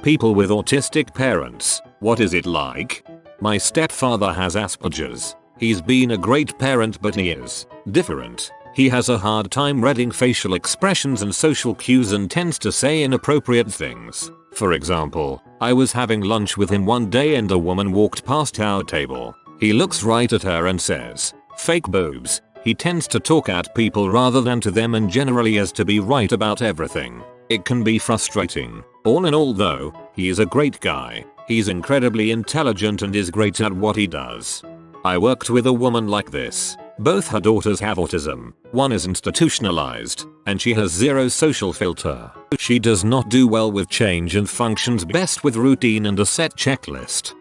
People with autistic parents, what is it like? My stepfather has Asperger's. He's been a great parent, but he is different. He has a hard time reading facial expressions and social cues and tends to say inappropriate things. For example, I was having lunch with him one day and a woman walked past our table. He looks right at her and says, "Fake boobs." He tends to talk at people rather than to them and generally has to be right about everything. It can be frustrating. All in all though, he is a great guy. He's incredibly intelligent and is great at what he does. I worked with a woman like this. Both her daughters have autism. One is institutionalized, and she has zero social filter. She does not do well with change and functions best with routine and a set checklist.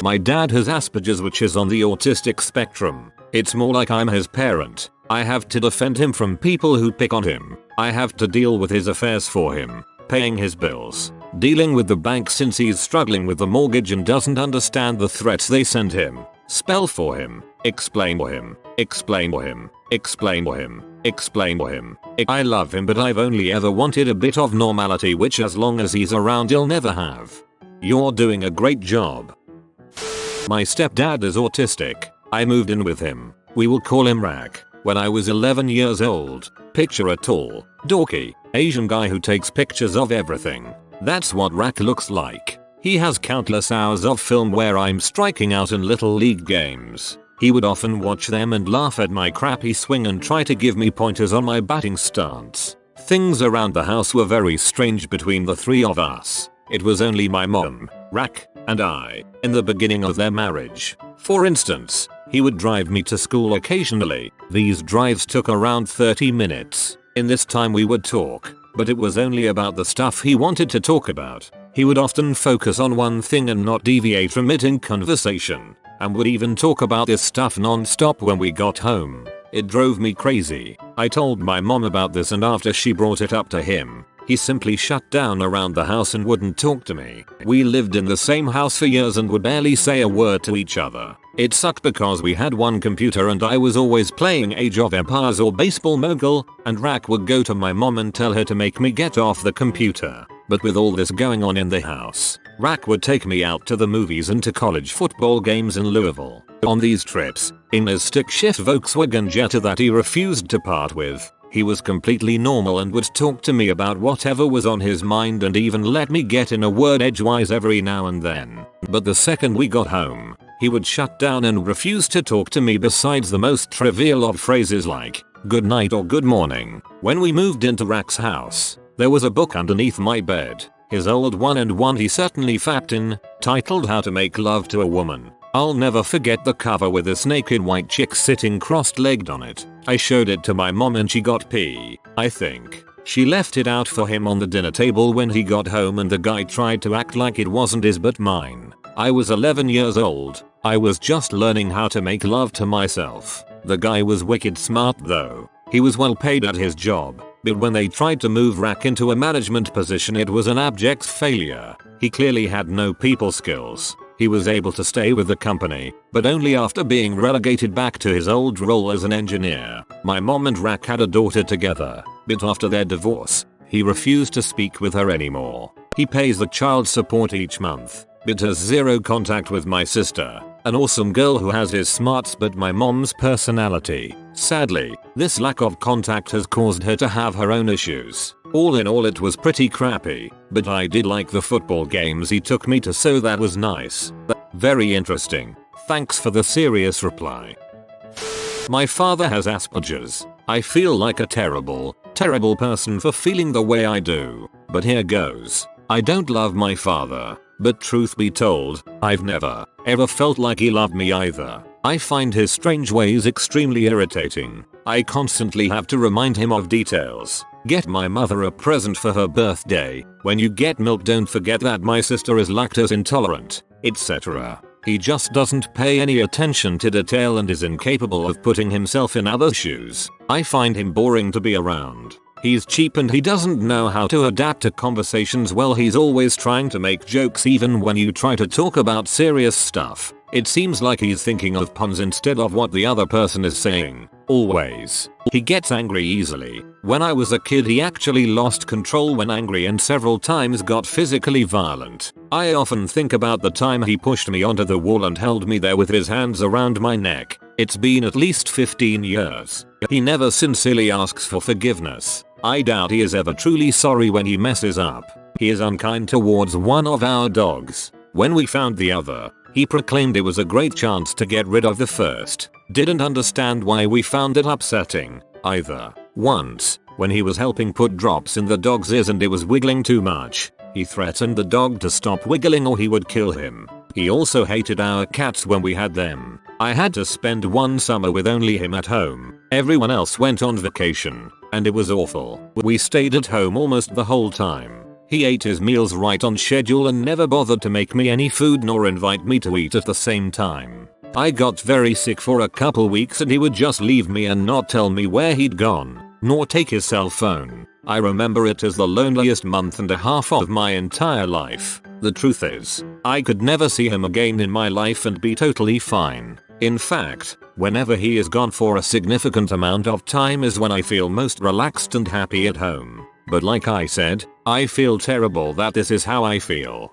My dad has Asperger's, which is on the autistic spectrum. It's more like I'm his parent. I have to defend him from people who pick on him. I have to deal with his affairs for him, paying his bills, dealing with the bank since he's struggling with the mortgage and doesn't understand the threats they send him, spell for him, explain for him, explain for him, explain for him, explain for him. I love him, but I've only ever wanted a bit of normality, which as long as he's around he'll never have. You're doing a great job. My stepdad is autistic. I moved in with him. We will call him Rack. When I was 11 years old. Picture a tall, dorky, Asian guy who takes pictures of everything. That's what Rack looks like. He has countless hours of film where I'm striking out in little league games. He would often watch them and laugh at my crappy swing and try to give me pointers on my batting stance. Things around the house were very strange between the three of us. It was only my mom, Rack, and I, in the beginning of their marriage. For instance, he would drive me to school occasionally. These drives took around 30 minutes. In this time we would talk, but it was only about the stuff he wanted to talk about. He would often focus on one thing and not deviate from it in conversation, and would even talk about this stuff non-stop when we got home. It drove me crazy. I told my mom about this, and after she brought it up to him, he simply shut down around the house and wouldn't talk to me. We lived in the same house for years and would barely say a word to each other. It sucked because we had one computer and I was always playing Age of Empires or Baseball Mogul, and Rack would go to my mom and tell her to make me get off the computer. But with all this going on in the house, Rack would take me out to the movies and to college football games in Louisville. On these trips, in his stick-shift Volkswagen Jetta that he refused to part with, he was completely normal and would talk to me about whatever was on his mind and even let me get in a word edgewise every now and then. But the second we got home, he would shut down and refuse to talk to me besides the most trivial of phrases like, "good night" or "good morning." When we moved into Rack's house, there was a book underneath my bed, his old one and one he certainly fapped in, titled How to Make Love to a Woman. I'll never forget the cover with this naked white chick sitting cross-legged on it. I showed it to my mom and she got pee, I think. She left it out for him on the dinner table when he got home and the guy tried to act like it wasn't his but mine. I was 11 years old. I was just learning how to make love to myself. The guy was wicked smart though. He was well paid at his job, but when they tried to move Rack into a management position it was an abject failure. He clearly had no people skills. He was able to stay with the company, but only after being relegated back to his old role as an engineer. My mom and Rack had a daughter together, but after their divorce, he refused to speak with her anymore. He pays the child support each month, but has zero contact with my sister, an awesome girl who has his smarts but my mom's personality. Sadly, this lack of contact has caused her to have her own issues. All in all it was pretty crappy, but I did like the football games he took me to, so that was nice. Very interesting. Thanks for the serious reply. My father has Asperger's. I feel like a terrible person for feeling the way I do. But here goes. I don't love my father, but truth be told, I've never, ever felt like he loved me either. I find his strange ways extremely irritating. I constantly have to remind him of details. Get my mother a present for her birthday. When you get milk, don't forget that my sister is lactose intolerant, etc. He just doesn't pay any attention to detail and is incapable of putting himself in other shoes. I find him boring to be around. He's cheap and he doesn't know how to adapt to conversations well. He's always trying to make jokes even when you try to talk about serious stuff. It seems like he's thinking of puns instead of what the other person is saying. Always. He gets angry easily, When I was a kid he actually lost control when angry and several times got physically violent. I often think about the time he pushed me onto the wall and held me there with his hands around my neck. It's been at least 15 years. He never sincerely asks for forgiveness. I doubt he is ever truly sorry when he messes up. He is unkind towards one of our dogs. When we found the other, he proclaimed it was a great chance to get rid of the first. Didn't understand why we found it upsetting, either. Once, when he was helping put drops in the dog's ears and it was wiggling too much, he threatened the dog to stop wiggling or he would kill him. He also hated our cats when we had them. I had to spend one summer with only him at home. Everyone else went on vacation, and it was awful. We stayed at home almost the whole time. He ate his meals right on schedule and never bothered to make me any food nor invite me to eat at the same time. I got very sick for a couple weeks and he would just leave me and not tell me where he'd gone, nor take his cell phone. I remember it as the loneliest month and a half of my entire life. The truth is, I could never see him again in my life and be totally fine. In fact, whenever he is gone for a significant amount of time is when I feel most relaxed and happy at home. But like I said, I feel terrible that this is how I feel.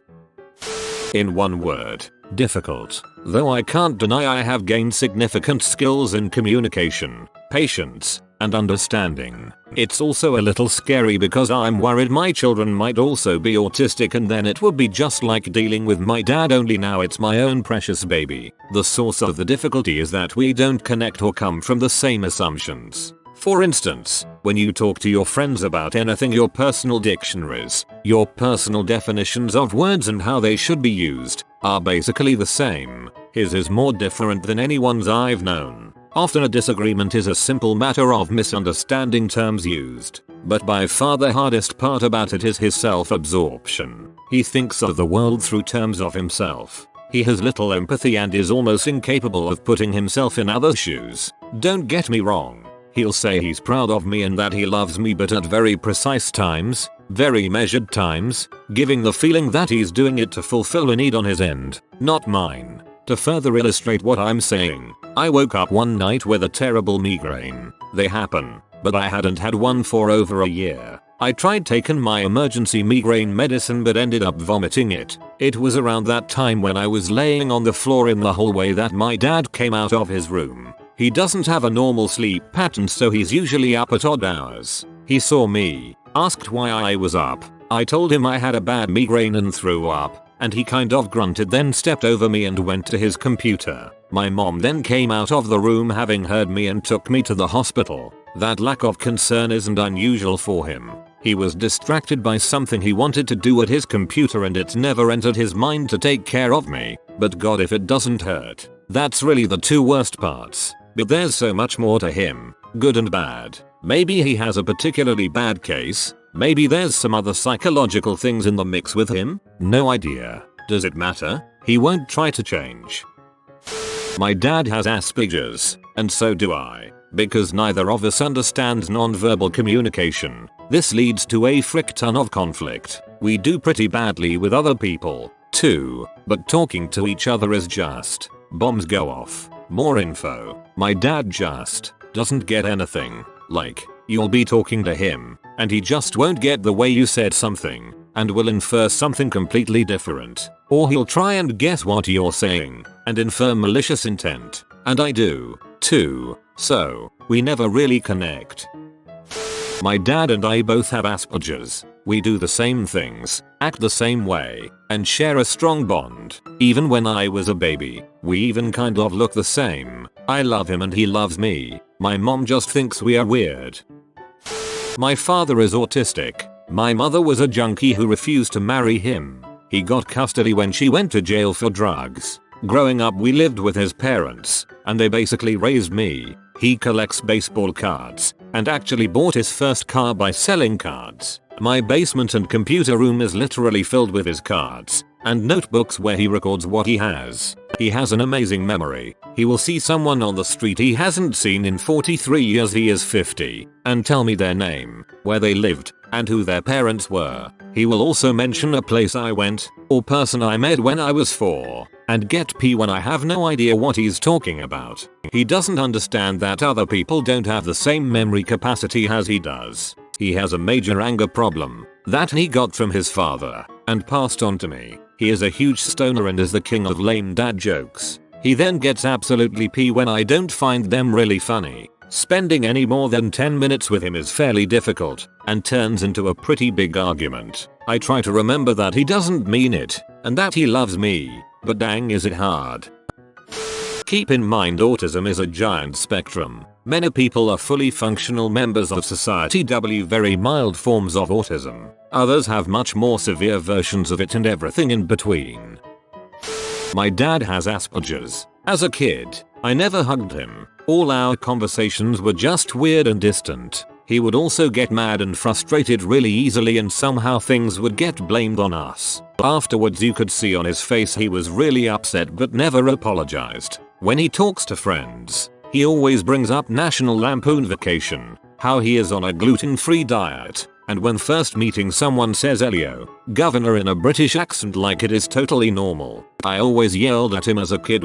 In one word, difficult. Though I can't deny I have gained significant skills in communication, patience, and understanding. It's also a little scary because I'm worried my children might also be autistic and then it would be just like dealing with my dad, only now it's my own precious baby. The source of the difficulty is that we don't connect or come from the same assumptions. For instance, when you talk to your friends about anything, your personal dictionaries, your personal definitions of words and how they should be used, are basically the same. His is more different than anyone's I've known. Often a disagreement is a simple matter of misunderstanding terms used. But by far the hardest part about it is his self-absorption. He thinks of the world through terms of himself. He has little empathy and is almost incapable of putting himself in others' shoes. Don't get me wrong. He'll say he's proud of me and that he loves me, but at very precise times, very measured times, giving the feeling that he's doing it to fulfill a need on his end, not mine. To further illustrate what I'm saying, I woke up one night with a terrible migraine. They happen, but I hadn't had one for over a year. I tried taking my emergency migraine medicine but ended up vomiting it. It was around that time when I was laying on the floor in the hallway that my dad came out of his room. He doesn't have a normal sleep pattern, so he's usually up at odd hours. He saw me, asked why I was up. I told him I had a bad migraine and threw up, and he kind of grunted, then stepped over me and went to his computer. My mom then came out of the room having heard me and took me to the hospital. That lack of concern isn't unusual for him. He was distracted by something he wanted to do at his computer and it never entered his mind to take care of me. But God, if it doesn't hurt. That's really the two worst parts. But there's so much more to him, good and bad. Maybe he has a particularly bad case. Maybe there's some other psychological things in the mix with him. No idea. Does it matter? He won't try to change. My dad has Asperger's, and so do I. Because neither of us understands nonverbal communication, this leads to a frick ton of conflict. We do pretty badly with other people, too, but talking to each other is just bombs go off. More info. My dad just doesn't get anything. Like, you'll be talking to him, and he just won't get the way you said something, and will infer something completely different. Or he'll try and guess what you're saying, and infer malicious intent. And I do, too. So, we never really connect. My dad and I both have Asperger's. We do the same things, act the same way, and share a strong bond. Even when I was a baby, we even kind of look the same. I love him and he loves me. My mom just thinks we are weird. My father is autistic. My mother was a junkie who refused to marry him. He got custody when she went to jail for drugs. Growing up we lived with his parents, and they basically raised me. He collects baseball cards, and actually bought his first car by selling cards. My basement and computer room is literally filled with his cards, and notebooks where he records what he has. He has an amazing memory. He will see someone on the street he hasn't seen in 43 years, he is 50, and tell me their name, where they lived, and who their parents were. He will also mention a place I went, or person I met when I was 4, and get pee when I have no idea what he's talking about. He doesn't understand that other people don't have the same memory capacity as he does. He has a major anger problem that he got from his father and passed on to me. He is a huge stoner and is the king of lame dad jokes. He then gets absolutely pee when I don't find them really funny. Spending any more than 10 minutes with him is fairly difficult and turns into a pretty big argument. I try to remember that he doesn't mean it and that he loves me, but dang is it hard. Keep in mind autism is a giant spectrum. Many people are fully functional members of society with very mild forms of autism. Others have much more severe versions of it and everything in between. My dad has Asperger's. As a kid, I never hugged him. All our conversations were just weird and distant. He would also get mad and frustrated really easily and somehow things would get blamed on us. Afterwards you could see on his face he was really upset but never apologized. When he talks to friends, he always brings up National Lampoon Vacation, how he is on a gluten-free diet, and when first meeting someone says Elio, governor in a British accent like it is totally normal. I always yelled at him as a kid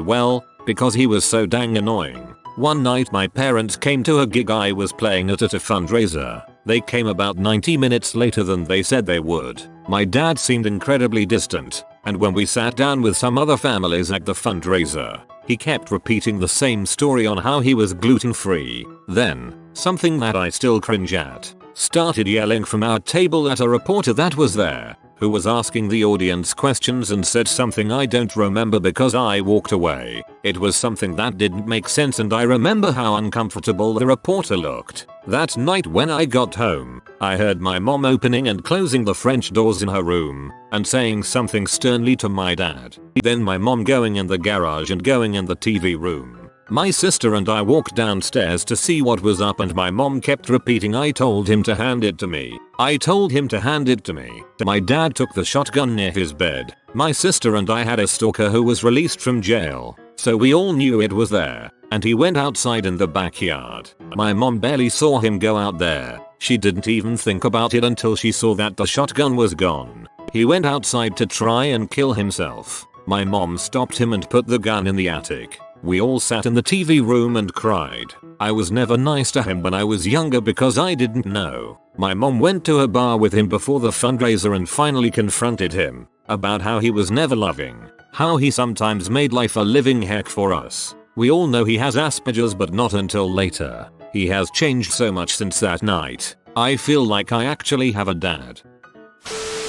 because he was so dang annoying. One night my parents came to a gig I was playing at a fundraiser. They came about 90 minutes later than they said they would. My dad seemed incredibly distant, and when we sat down with some other families at the fundraiser, he kept repeating the same story on how he was gluten-free. Then, something that I still cringe at, started yelling from our table at a reporter that was there, who was asking the audience questions and said something I don't remember because I walked away. It was something that didn't make sense and I remember how uncomfortable the reporter looked. That night when I got home, I heard my mom opening and closing the French doors in her room and saying something sternly to my dad. Then my mom going in the garage and going in the TV room. My sister and I walked downstairs to see what was up and my mom kept repeating I told him to hand it to me. I told him to hand it to me. My dad took the shotgun near his bed. My sister and I had a stalker who was released from jail, so we all knew it was there, and he went outside in the backyard. My mom barely saw him go out there. She didn't even think about it until she saw that the shotgun was gone. He went outside to try and kill himself. My mom stopped him and put the gun in the attic. We all sat in the TV room and cried. I was never nice to him when I was younger because I didn't know. My mom went to a bar with him before the fundraiser and finally confronted him about how he was never loving, how he sometimes made life a living heck for us. We all know he has Asperger's but not until later. He has changed so much since that night. I feel like I actually have a dad.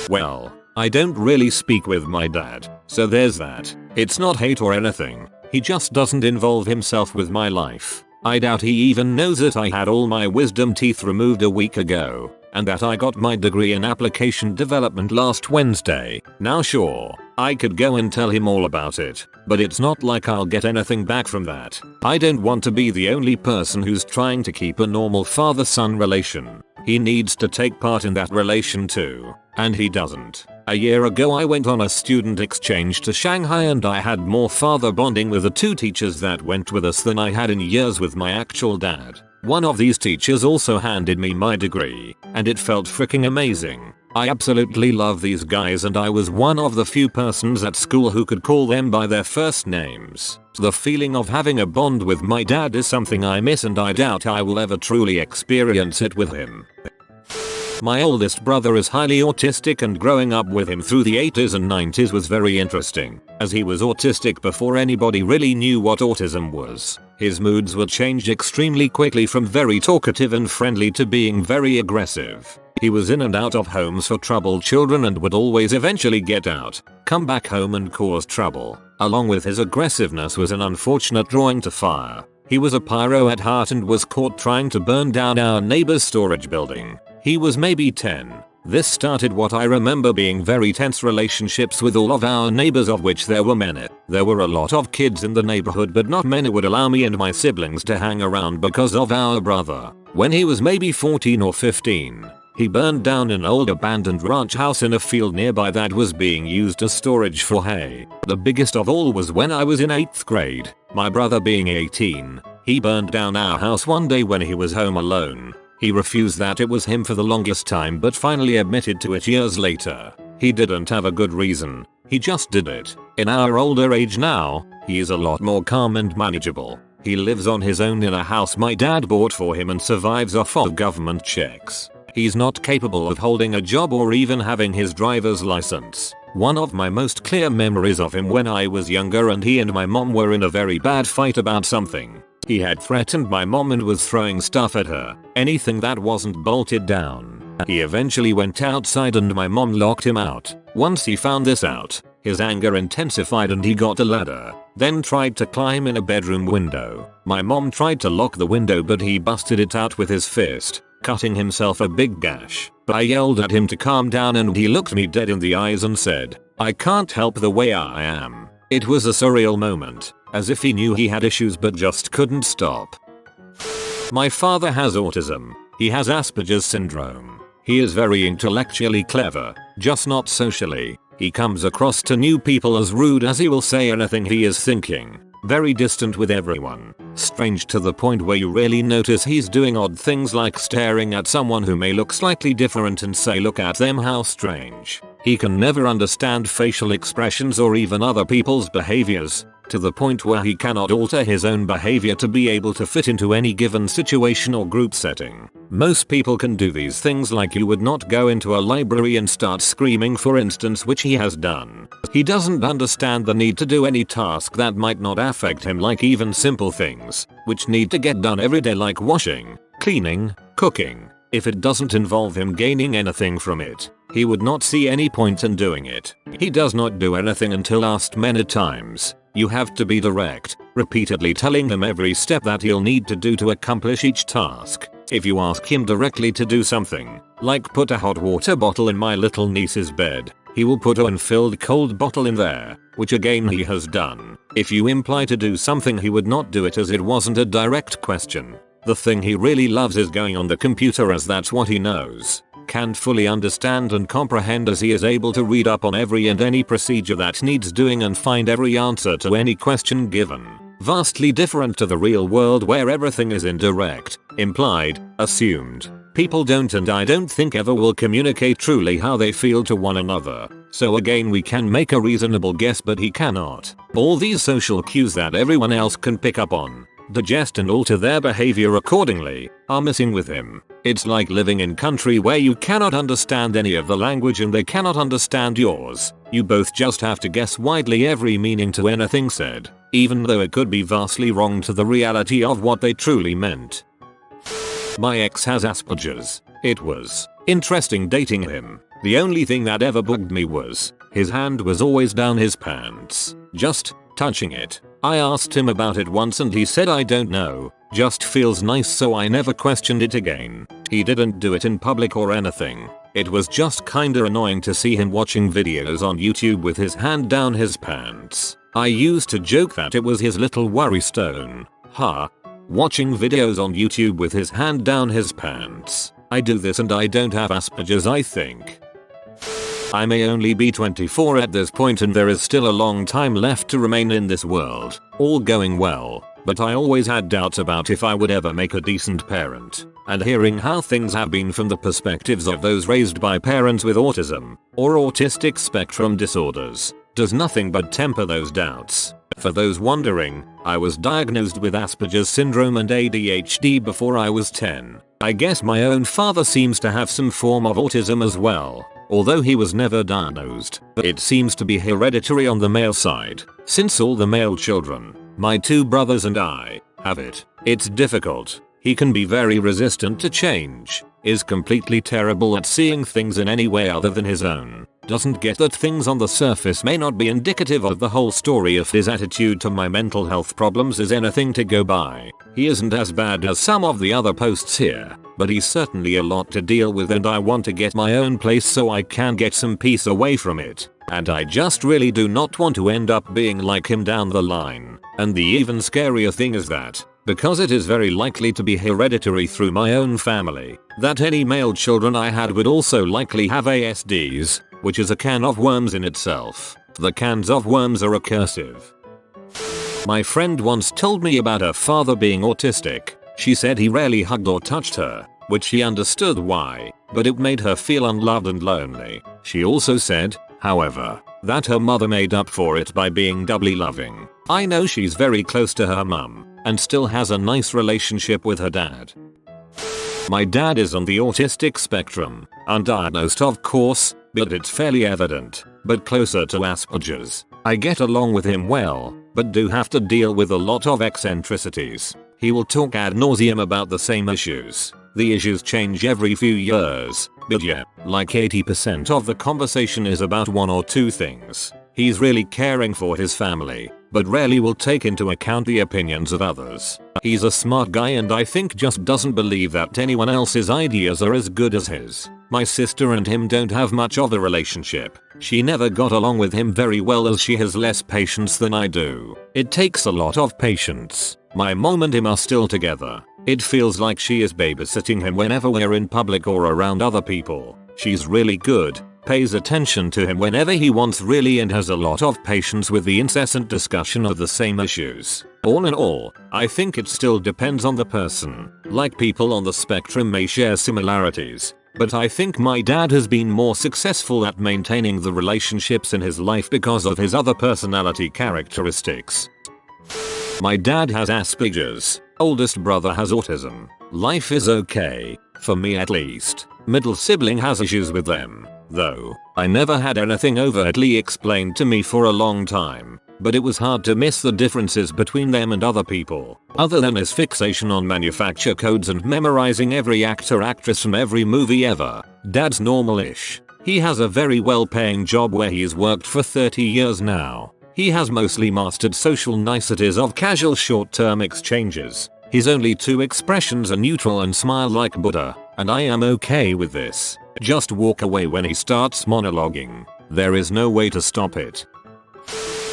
Well, I don't really speak with my dad, so there's that. It's not hate or anything. He just doesn't involve himself with my life. I doubt he even knows that I had all my wisdom teeth removed a week ago, and that I got my degree in application development last Wednesday. Now sure, I could go and tell him all about it, but it's not like I'll get anything back from that. I don't want to be the only person who's trying to keep a normal father-son relation. He needs to take part in that relation too, and he doesn't. A year ago I went on a student exchange to Shanghai and I had more father bonding with the two teachers that went with us than I had in years with my actual dad. One of these teachers also handed me my degree, and it felt freaking amazing. I absolutely love these guys and I was one of the few persons at school who could call them by their first names. The feeling of having a bond with my dad is something I miss and I doubt I will ever truly experience it with him. My oldest brother is highly autistic and growing up with him through the 80s and 90s was very interesting, as he was autistic before anybody really knew what autism was. His moods would change extremely quickly from very talkative and friendly to being very aggressive. He was in and out of homes for troubled children and would always eventually get out, come back home and cause trouble. Along with his aggressiveness was an unfortunate drawing to fire. He was a pyro at heart and was caught trying to burn down our neighbor's storage building. He was maybe 10. This started what I remember being very tense relationships with all of our neighbors, of which there were many. There were a lot of kids in the neighborhood but not many would allow me and my siblings to hang around because of our brother. When he was maybe 14 or 15, he burned down an old abandoned ranch house in a field nearby that was being used as storage for hay. The biggest of all was when I was in 8th grade, my brother being 18. He burned down our house one day when he was home alone. He refused that it was him for the longest time but finally admitted to it years later. He didn't have a good reason, He just did it. In our older age now, he is a lot more calm and manageable. He lives on his own in a house my dad bought for him and survives off of government checks. He's not capable of holding a job or even having his driver's license. One of my most clear memories of him when I was younger and he and my mom were in a very bad fight about something. He had threatened my mom and was throwing stuff at her, anything that wasn't bolted down. He eventually went outside and my mom locked him out. Once he found this out, his anger intensified and he got a ladder, then tried to climb in a bedroom window. My mom tried to lock the window but he busted it out with his fist, cutting himself a big gash. I yelled at him to calm down and he looked me dead in the eyes and said, "I can't help the way I am." It was a surreal moment, as if he knew he had issues but just couldn't stop. My father has autism. He has Asperger's syndrome. He is very intellectually clever, just not socially. He comes across to new people as rude as he will say anything he is thinking. Very distant with everyone. Strange to the point where you really notice he's doing odd things like staring at someone who may look slightly different and say, "Look at them, how strange." He can never understand facial expressions or even other people's behaviors, to the point where he cannot alter his own behavior to be able to fit into any given situation or group setting. Most people can do these things, like you would not go into a library and start screaming, for instance, which he has done. He doesn't understand the need to do any task that might not affect him, like even simple things, which need to get done every day, like washing, cleaning, cooking. If it doesn't involve him gaining anything from it, he would not see any point in doing it. He does not do anything until asked many times. You have to be direct, repeatedly telling him every step that he'll need to do to accomplish each task. If you ask him directly to do something, like put a hot water bottle in my little niece's bed, he will put an unfilled cold bottle in there, which again he has done. If you imply to do something, he would not do it as it wasn't a direct question. The thing he really loves is going on the computer, as that's what he knows. Can't fully understand and comprehend, as he is able to read up on every and any procedure that needs doing and find every answer to any question given. Vastly different to the real world where everything is indirect, implied, assumed. People don't, and I don't think ever will, communicate truly how they feel to one another. So again, we can make a reasonable guess, but he cannot. All these social cues that everyone else can pick up on, digest and alter their behavior accordingly, are missing with him. It's like living in country where you cannot understand any of the language and they cannot understand yours. You both just have to guess widely every meaning to anything said, even though it could be vastly wrong to the reality of what they truly meant. My ex has Asperger's. It was interesting dating him. The only thing that ever bugged me was his hand was always down his pants, just touching it. I asked him about it once and he said, "I don't know, just feels nice," so I never questioned it again. He didn't do it in public or anything. It was just kinda annoying to see him watching videos on YouTube with his hand down his pants. I used to joke that it was his little worry stone. Watching videos on YouTube with his hand down his pants. I do this and I don't have Asperger's, I think. I may only be 24 at this point and there is still a long time left to remain in this world. All going well, but I always had doubts about if I would ever make a decent parent. And hearing how things have been from the perspectives of those raised by parents with autism or autistic spectrum disorders does nothing but temper those doubts. For those wondering, I was diagnosed with Asperger's syndrome and ADHD before I was 10. I guess my own father seems to have some form of autism as well, although he was never diagnosed. It seems to be hereditary on the male side, since all the male children, my 2 brothers and I, have it. It's difficult. He can be very resistant to change, is completely terrible at seeing things in any way other than his own, doesn't get that things on the surface may not be indicative of the whole story. If his attitude to my mental health problems is anything to go by, he isn't as bad as some of the other posts here, but he's certainly a lot to deal with, and I want to get my own place so I can get some peace away from it. And I just really do not want to end up being like him down the line. And the even scarier thing is that, because it is very likely to be hereditary through my own family, that any male children I had would also likely have ASDs, which is a can of worms in itself. The cans of worms are recursive. My friend once told me about her father being autistic. She said he rarely hugged or touched her, which she understood why, but it made her feel unloved and lonely. She also said, however, that her mother made up for it by being doubly loving. I know she's very close to her mum and still has a nice relationship with her dad. My dad is on the autistic spectrum, undiagnosed of course, but it's fairly evident, but closer to Asperger's. I get along with him well, but do have to deal with a lot of eccentricities. He will talk ad nauseum about the same issues. The issues change every few years, but yeah, like 80% of the conversation is about one or two things. He's really caring for his family, but rarely will take into account the opinions of others. He's a smart guy and I think just doesn't believe that anyone else's ideas are as good as his. My sister and him don't have much of a relationship. She never got along with him very well as she has less patience than I do. It takes a lot of patience. My mom and him are still together. It feels like she is babysitting him whenever we're in public or around other people. She's really good, pays attention to him whenever he wants really and has a lot of patience with the incessant discussion of the same issues. All in all, I think it still depends on the person. Like people on the spectrum may share similarities, but I think my dad has been more successful at maintaining the relationships in his life because of his other personality characteristics. My dad has Asperger's. Oldest brother has autism. Life is okay, for me at least. Middle sibling has issues with them, though. I never had anything overtly explained to me for a long time, but it was hard to miss the differences between them and other people. Other than his fixation on manufacture codes and memorizing every actor/actress from every movie ever, Dad's normal-ish. He has a very well-paying job where he's worked for 30 years now. He has mostly mastered social niceties of casual short-term exchanges. His only two expressions are neutral and smile like Buddha, and I am okay with this. Just walk away when he starts monologuing. There is no way to stop it.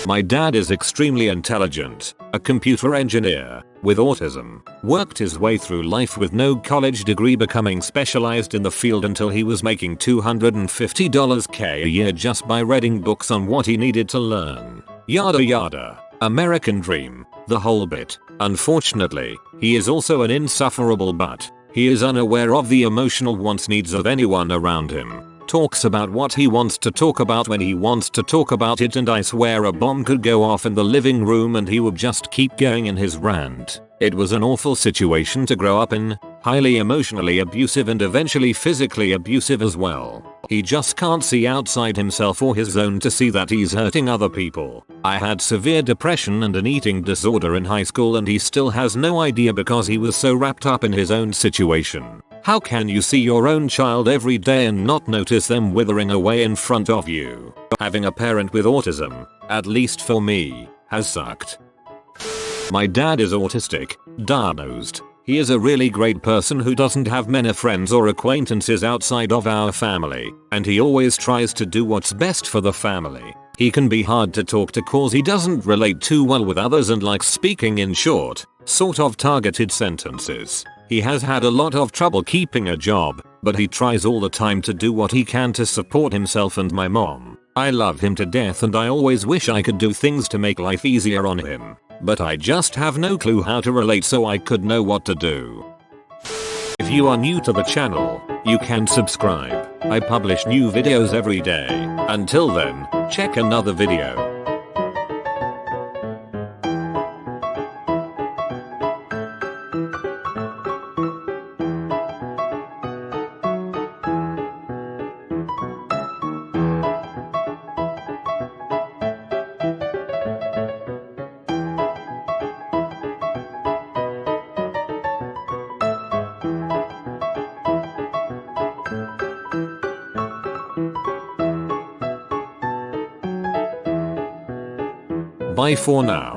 My dad is extremely intelligent, a computer engineer, with autism. Worked his way through life with no college degree, becoming specialized in the field until he was making $250K a year just by reading books on what he needed to learn. Yada yada. American dream. The whole bit. Unfortunately, he is also an insufferable butt. He is unaware of the emotional wants needs of anyone around him. Talks about what he wants to talk about when he wants to talk about it, and I swear a bomb could go off in the living room and he would just keep going in his rant. It was an awful situation to grow up in, highly emotionally abusive and eventually physically abusive as well. He just can't see outside himself or his zone to see that he's hurting other people. I had severe depression and an eating disorder in high school and he still has no idea because he was so wrapped up in his own situation. How can you see your own child every day and not notice them withering away in front of you? Having a parent with autism, at least for me, has sucked. My dad is autistic, diagnosed. He is a really great person who doesn't have many friends or acquaintances outside of our family, and he always tries to do what's best for the family. He can be hard to talk to cause he doesn't relate too well with others and likes speaking in short, sort of targeted sentences. He has had a lot of trouble keeping a job, but he tries all the time to do what he can to support himself and my mom. I love him to death and I always wish I could do things to make life easier on him. But I just have no clue how to relate, so I could know what to do. If you are new to the channel, you can subscribe. I publish new videos every day. Until then, check another video. Bye for now.